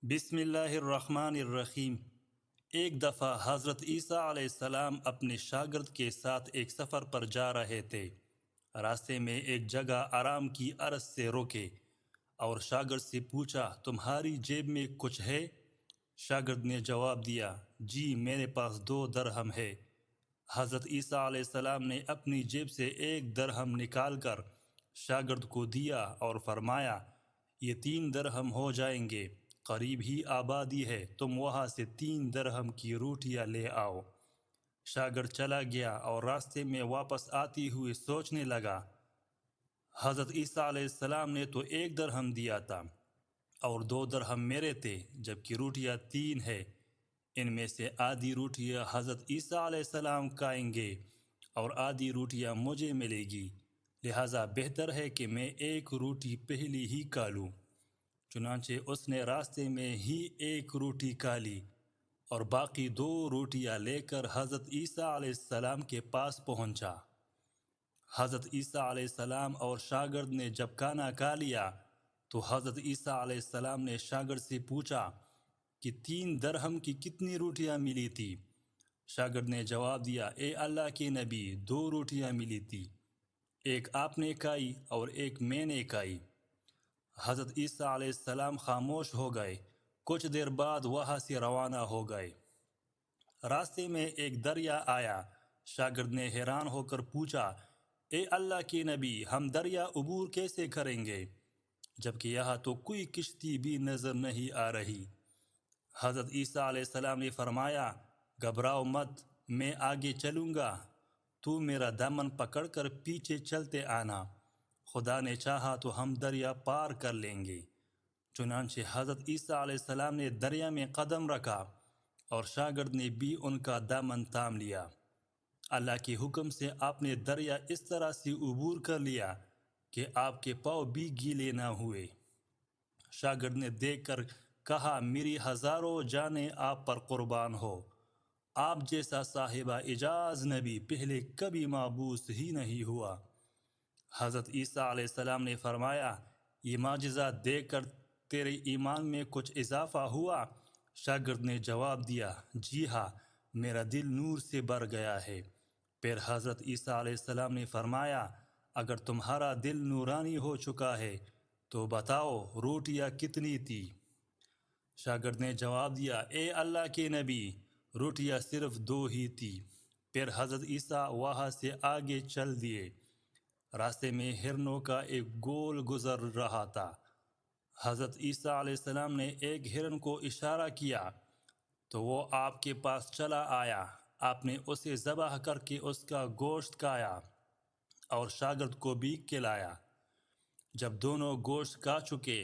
بسم اللہ الرحمن الرحیم۔ ایک دفعہ حضرت عیسیٰ علیہ السلام اپنے شاگرد کے ساتھ ایک سفر پر جا رہے تھے۔ راستے میں ایک جگہ آرام کی عرض سے روکے اور شاگرد سے پوچھا، تمہاری جیب میں کچھ ہے؟ شاگرد نے جواب دیا، جی میرے پاس 2 درہم ہے۔ حضرت عیسیٰ علیہ السلام نے اپنی جیب سے 1 درہم نکال کر شاگرد کو دیا اور فرمایا، یہ 3 درہم ہو جائیں گے، قریب ہی آبادی ہے، تم وہاں سے 3 درہم کی روٹیاں لے آؤ۔ شاگرد چلا گیا اور راستے میں واپس آتے ہوئے سوچنے لگا، حضرت عیسیٰ علیہ السلام نے تو 1 درہم دیا تھا اور 2 درہم میرے تھے، جبکہ روٹیاں 3 ہے۔ ان میں سے آدھی روٹیاں حضرت عیسیٰ علیہ السلام کھائیں گے اور آدھی روٹیاں مجھے ملے گی، لہٰذا بہتر ہے کہ میں ایک روٹی پہلی ہی کھا لوں۔ چنانچہ اس نے راستے میں ہی ایک روٹی کھا لی اور باقی 2 روٹیاں لے کر حضرت عیسیٰ علیہ السلام کے پاس پہنچا۔ حضرت عیسیٰ علیہ السلام اور شاگرد نے جب کھانا کھا لیا تو حضرت عیسیٰ علیہ السلام نے شاگرد سے پوچھا کہ 3 درہم کی کتنی روٹیاں ملی تھی؟ شاگرد نے جواب دیا، اے اللہ کے نبی، 2 روٹیاں ملی تھی، ایک آپ نے کھائی اور ایک میں نے کھائی۔ حضرت عیسیٰ علیہ السلام خاموش ہو گئے، کچھ دیر بعد وہاں سے روانہ ہو گئے۔ راستے میں ایک دریا آیا۔ شاگرد نے حیران ہو کر پوچھا، اے اللہ کے نبی، ہم دریا عبور کیسے کریں گے جبکہ یہاں تو کوئی کشتی بھی نظر نہیں آ رہی؟ حضرت عیسیٰ علیہ السلام نے فرمایا، گھبراؤ مت، میں آگے چلوں گا، تو میرا دامن پکڑ کر پیچھے چلتے آنا، خدا نے چاہا تو ہم دریا پار کر لیں گے۔ چنانچہ حضرت عیسیٰ علیہ السلام نے دریا میں قدم رکھا اور شاگرد نے بھی ان کا دامن تھام لیا۔ اللہ کے حکم سے آپ نے دریا اس طرح سے عبور کر لیا کہ آپ کے پاؤں بھی گیلے نہ ہوئے۔ شاگرد نے دیکھ کر کہا، میری ہزاروں جانیں آپ پر قربان ہو، آپ جیسا صاحب اعجاز نبی پہلے کبھی مابعوث ہی نہیں ہوا۔ حضرت عیسیٰ علیہ السلام نے فرمایا، یہ معجزہ دیکھ کر تیرے ایمان میں کچھ اضافہ ہوا؟ شاگرد نے جواب دیا، جی ہاں، میرا دل نور سے بھر گیا ہے۔ پھر حضرت عیسیٰ علیہ السلام نے فرمایا، اگر تمہارا دل نورانی ہو چکا ہے تو بتاؤ روٹیاں کتنی تھی؟ شاگرد نے جواب دیا، اے اللہ کے نبی، روٹیاں صرف 2 ہی تھی۔ پھر حضرت عیسیٰ وہاں سے آگے چل دیے۔ راستے میں ہرنوں کا ایک گول گزر رہا تھا۔ حضرت عیسیٰ علیہ السلام نے ایک ہرن کو اشارہ کیا تو وہ آپ کے پاس چلا آیا۔ آپ نے اسے ذبح کر کے اس کا گوشت کھایا اور شاگرد کو بھی کھلایا۔ جب دونوں گوشت کھا چکے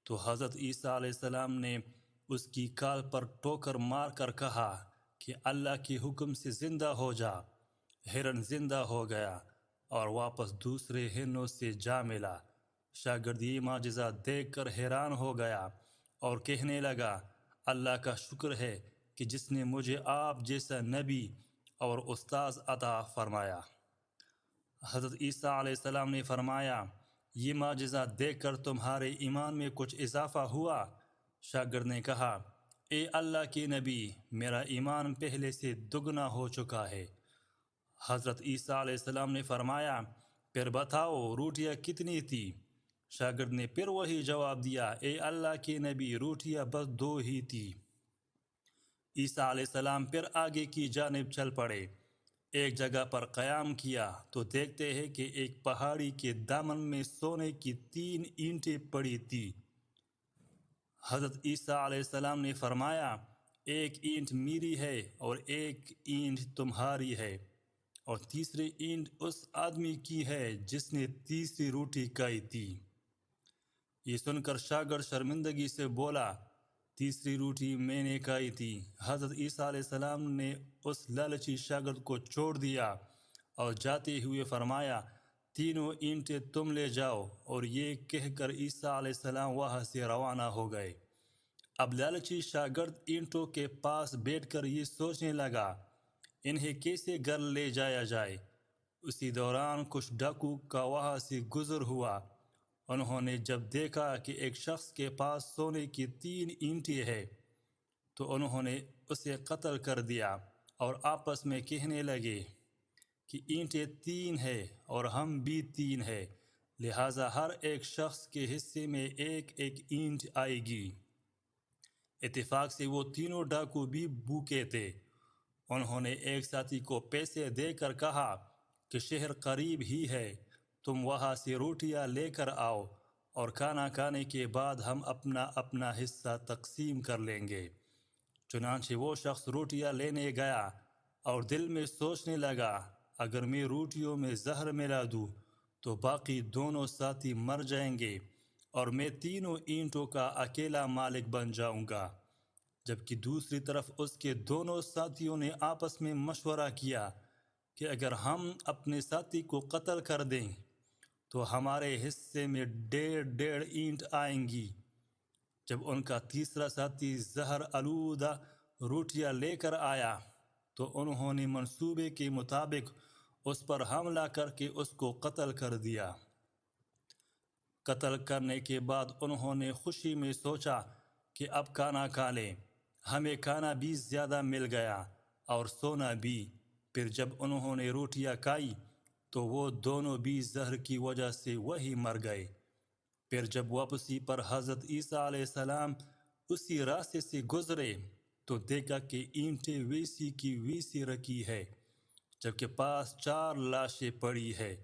تو حضرت عیسیٰ علیہ السلام نے اس کی کھال پر ٹھوکر مار کر کہا کہ اللہ کے حکم سے زندہ ہو جا۔ ہرن زندہ ہو گیا اور واپس دوسرے ہرنوں سے جا ملا۔ شاگرد یہ معجزہ دیکھ کر حیران ہو گیا اور کہنے لگا، اللہ کا شکر ہے کہ جس نے مجھے آپ جیسا نبی اور استاذ عطا فرمایا۔ حضرت عیسیٰ علیہ السلام نے فرمایا، یہ معجزہ دیکھ کر تمہارے ایمان میں کچھ اضافہ ہوا؟ شاگرد نے کہا، اے اللہ کے نبی، میرا ایمان پہلے سے دگنا ہو چکا ہے۔ حضرت عیسیٰ علیہ السلام نے فرمایا، پھر بتاؤ روٹیاں کتنی تھی؟ شاگرد نے پھر وہی جواب دیا، اے اللہ کے نبی، روٹیاں بس 2 ہی تھی۔ عیسیٰ علیہ السلام پھر آگے کی جانب چل پڑے۔ ایک جگہ پر قیام کیا تو دیکھتے ہیں کہ ایک پہاڑی کے دامن میں سونے کی 3 اینٹیں پڑی تھی۔ حضرت عیسیٰ علیہ السلام نے فرمایا، ایک اینٹ میری ہے اور ایک اینٹ تمہاری ہے اور تیسری اینٹ اس آدمی کی ہے جس نے تیسری روٹی کھائی تھی۔ یہ سن کر شاگرد شرمندگی سے بولا، تیسری روٹی میں نے کھائی تھی۔ حضرت عیسیٰ علیہ السلام نے اس لالچی شاگرد کو چھوڑ دیا اور جاتے ہوئے فرمایا، 3 اینٹیں تم لے جاؤ، اور یہ کہہ کر عیسیٰ علیہ السلام وہاں سے روانہ ہو گئے۔ اب لالچی شاگرد اینٹوں کے پاس بیٹھ کر یہ سوچنے لگا، انہیں کیسے گھر لے جایا جائے۔ اسی دوران کچھ ڈاکو کا وہاں سے گزر ہوا انہوں نے جب دیکھا کہ ایک شخص کے پاس سونے کی 3 اینٹیں ہیں تو انہوں نے اسے قتل کر دیا اور آپس میں کہنے لگے کہ اینٹیں 3 ہیں اور ہم بھی 3 ہیں، لہٰذا ہر ایک شخص کے حصے میں ایک ایک اینٹ آئے گی۔ اتفاق سے وہ تینوں ڈاکو بھی بھوکے تھے۔ انہوں نے ایک ساتھی کو پیسے دے کر کہا کہ شہر قریب ہی ہے، تم وہاں سے روٹیاں لے کر آؤ اور کھانا کھانے کے بعد ہم اپنا اپنا حصہ تقسیم کر لیں گے۔ چنانچہ وہ شخص روٹیاں لینے گیا اور دل میں سوچنے لگا، اگر میں روٹیوں میں زہر ملا دوں تو باقی دونوں ساتھی مر جائیں گے اور میں تینوں اینٹوں کا اکیلا مالک بن جاؤں گا۔ جبکہ دوسری طرف اس کے دونوں ساتھیوں نے آپس میں مشورہ کیا کہ اگر ہم اپنے ساتھی کو قتل کر دیں تو ہمارے حصے میں 1.5 اینٹ آئیں گی۔ جب ان کا تیسرا ساتھی زہر آلودہ روٹیاں لے کر آیا تو انہوں نے منصوبے کے مطابق اس پر حملہ کر کے اس کو قتل کر دیا۔ قتل کرنے کے بعد انہوں نے خوشی میں سوچا کہ اب کھانا کھا لیں، ہمیں کھانا بھی زیادہ مل گیا اور سونا بھی۔ پھر جب انہوں نے روٹیاں کھائی تو وہ دونوں بھی زہر کی وجہ سے وہی مر گئے۔ پھر جب واپسی پر حضرت عیسیٰ علیہ السلام اسی راستے سے گزرے تو دیکھا کہ اینٹیں ویسی کی ویسی رکھی ہے، جبکہ پاس 4 لاشیں پڑی ہے۔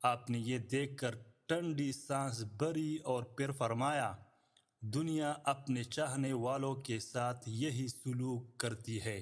آپ نے یہ دیکھ کر ٹھنڈی سانس بھری اور پھر فرمایا، دنیا اپنے چاہنے والوں کے ساتھ یہی سلوک کرتی ہے۔